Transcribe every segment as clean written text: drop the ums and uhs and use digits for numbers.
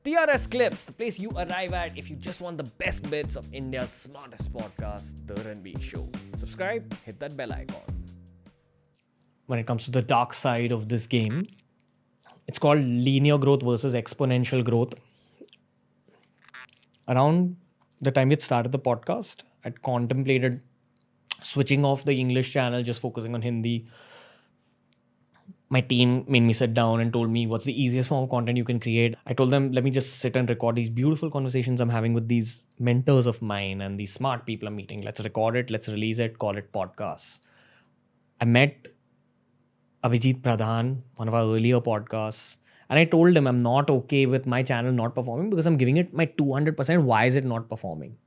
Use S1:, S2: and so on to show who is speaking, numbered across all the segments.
S1: TRS Clips, the place you arrive at if you just want the best bits of India's smartest podcast, The Ranveer Show. Subscribe, hit that bell icon. When it comes to the dark side of this game, it's called linear growth versus exponential growth. Around the time we started the podcast, I'd contemplated switching off the English channel, just focusing on Hindi. My team made me sit down and told me what's the easiest form of content you can create. I told them, let me just sit and record these beautiful conversations I'm having with these mentors of mine and these smart people I'm meeting. Let's record it, let's release it, call it podcasts. I met Abhijit Pradhan, one of our earlier podcasts, and I told him I'm not okay with my channel not performing because I'm giving it my 200%. Why is it not performing?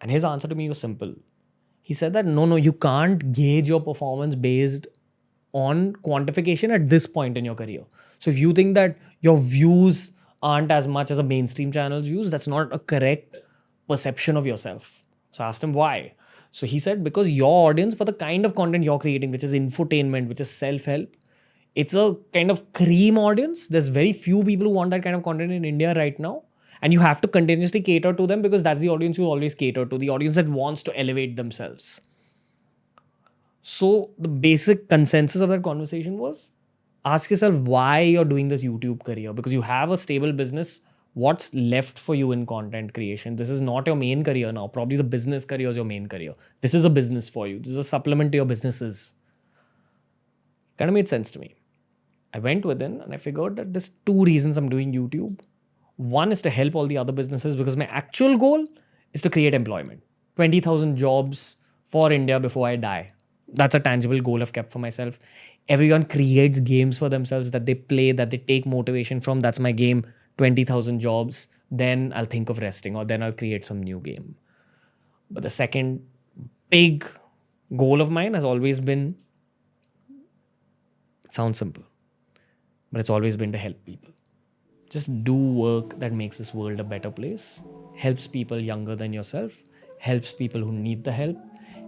S1: And his answer to me was simple. He said that no, you can't gauge your performance based on quantification at this point in your career. So if you think that your views aren't as much as a mainstream channel's views, that's not a correct perception of yourself. So I asked him why. So he said, because your audience, for the kind of content you're creating, which is infotainment, which is self-help, it's a kind of cream audience. There's very few people who want that kind of content in India right now. And you have to continuously cater to them because that's the audience you always cater to, the audience that wants to elevate themselves. So the basic consensus of that conversation was, ask yourself why you're doing this YouTube career, because you have a stable business. What's left for you in content creation? This is not your main career now. Probably the business career is your main career. This is a business for you. This is a supplement to your businesses. Kind of made sense to me. I went within and I figured that there's two reasons I'm doing YouTube. One is to help all the other businesses because my actual goal is to create employment. 20,000 jobs for India before I die. That's a tangible goal I've kept for myself. Everyone creates games for themselves that they play, that they take motivation from. That's my game, 20,000 jobs. Then I'll think of resting or then I'll create some new game. But the second big goal of mine has always been, it sounds simple, but it's always been to help people. Just do work that makes this world a better place, helps people younger than yourself, helps people who need the help,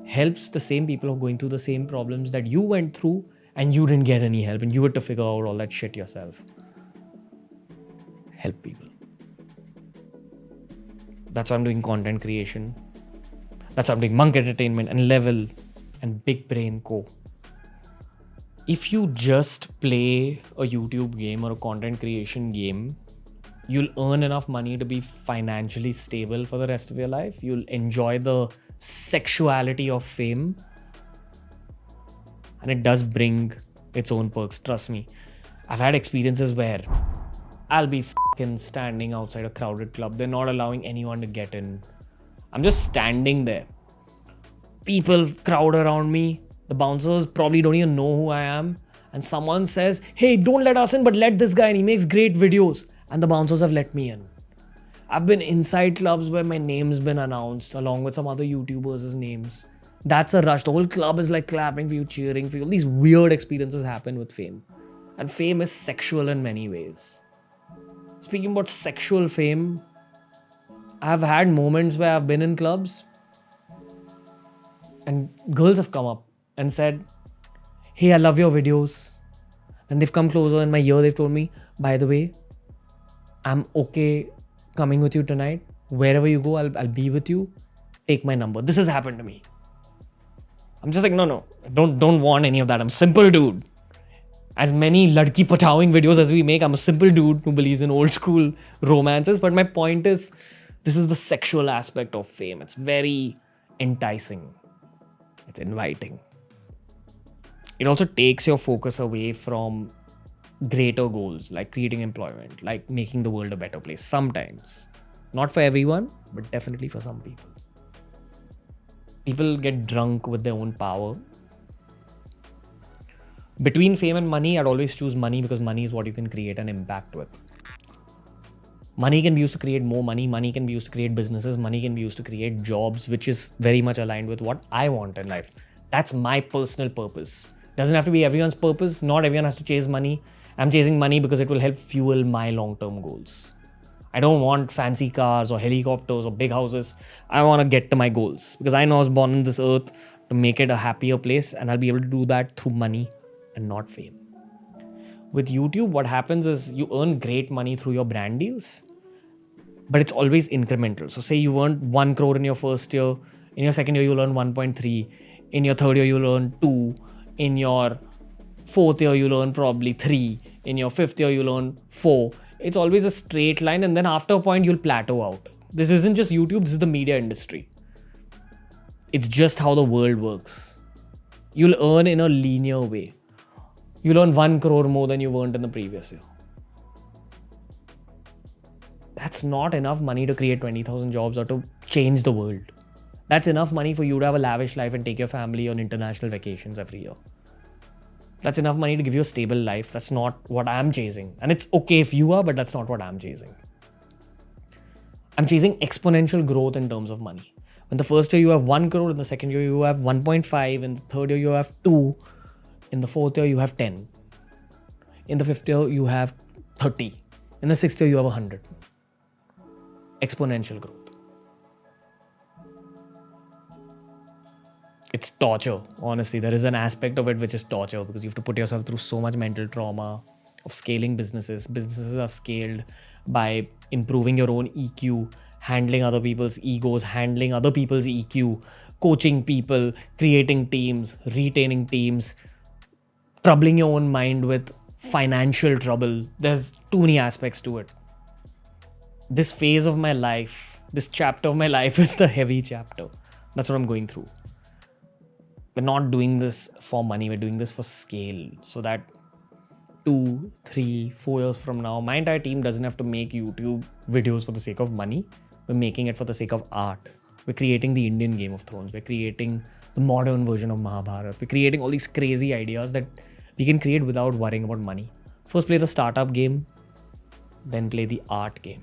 S1: helps the same people who are going through the same problems that you went through and you didn't get any help and you had to figure out all that shit yourself. Help people. That's why I'm doing content creation. That's why I'm doing Monk Entertainment and Level and BigBrainco. If you just play a YouTube game or a content creation game, you'll earn enough money to be financially stable for the rest of your life. You'll enjoy the sexuality of fame. And it does bring its own perks, trust me. I've had experiences where I'll be fucking standing outside a crowded club. They're not allowing anyone to get in. I'm just standing there. People crowd around me. The bouncers probably don't even know who I am. And someone says, hey, don't let us in, but let this guy in. He makes great videos. And the bouncers have let me in. I've been inside clubs where my name's been announced along with some other YouTubers' names. That's a rush. The whole club is like clapping for you, cheering for you. All these weird experiences happen with fame. And fame is sexual in many ways. Speaking about sexual fame, I've had moments where I've been in clubs and girls have come up and said, hey, I love your videos. Then they've come closer in my ear. They've told me, by the way, I'm okay coming with you tonight. Wherever you go, I'll be with you. Take my number. This has happened to me. I'm just like, no. Don't want any of that. I'm a simple dude. As many ladki patawing videos as we make, I'm a simple dude who believes in old school romances. But my point is, this is the sexual aspect of fame. It's very enticing. It's inviting. It also takes your focus away from greater goals like creating employment, like making the world a better place sometimes. Not for everyone, but definitely for some people. People get drunk with their own power. Between fame and money, I'd always choose money because money is what you can create an impact with. Money can be used to create more money. Money can be used to create businesses. Money can be used to create jobs, which is very much aligned with what I want in life. That's my personal purpose. Doesn't have to be everyone's purpose. Not everyone has to chase money. I'm chasing money because it will help fuel my long-term goals. I don't want fancy cars or helicopters or big houses. I want to get to my goals because I know I was born on this earth to make it a happier place, and I'll be able to do that through money and not fame. With YouTube, what happens is you earn great money through your brand deals, but it's always incremental. So say you earned 1 crore in your first year, in your second year you'll earn 1.3, in your third year you'll earn 2, in your fourth year you'll earn probably 3, in your fifth year you'll earn 4. It's always a straight line, and then after a point you'll plateau out. This isn't just YouTube, this is the media industry. It's just how the world works. You'll earn in a linear way. You'll earn 1 crore more than you earned in the previous year. That's not enough money to create 20,000 jobs or to change the world. That's enough money for you to have a lavish life and take your family on international vacations every year. That's enough money to give you a stable life. That's not what I'm chasing. And it's okay if you are, but that's not what I'm chasing. I'm chasing exponential growth in terms of money. In the first year you have 1 crore, in the second year you have 1.5, in the third year you have 2, in the fourth year you have 10, in the fifth year you have 30, in the sixth year you have 100. Exponential growth. It's torture, honestly. There is an aspect of it which is torture because you have to put yourself through so much mental trauma of scaling businesses. Businesses are scaled by improving your own EQ, handling other people's egos, handling other people's EQ, coaching people, creating teams, retaining teams, troubling your own mind with financial trouble. There's too many aspects to it. This phase of my life, this chapter of my life is the heavy chapter. That's what I'm going through. We're not doing this for money. We're doing this for scale. So that 2, 3, 4 years from now, my entire team doesn't have to make YouTube videos for the sake of money. We're making it for the sake of art. We're creating the Indian Game of Thrones. We're creating the modern version of Mahabharata. We're creating all these crazy ideas that we can create without worrying about money. First play the startup game, then play the art game.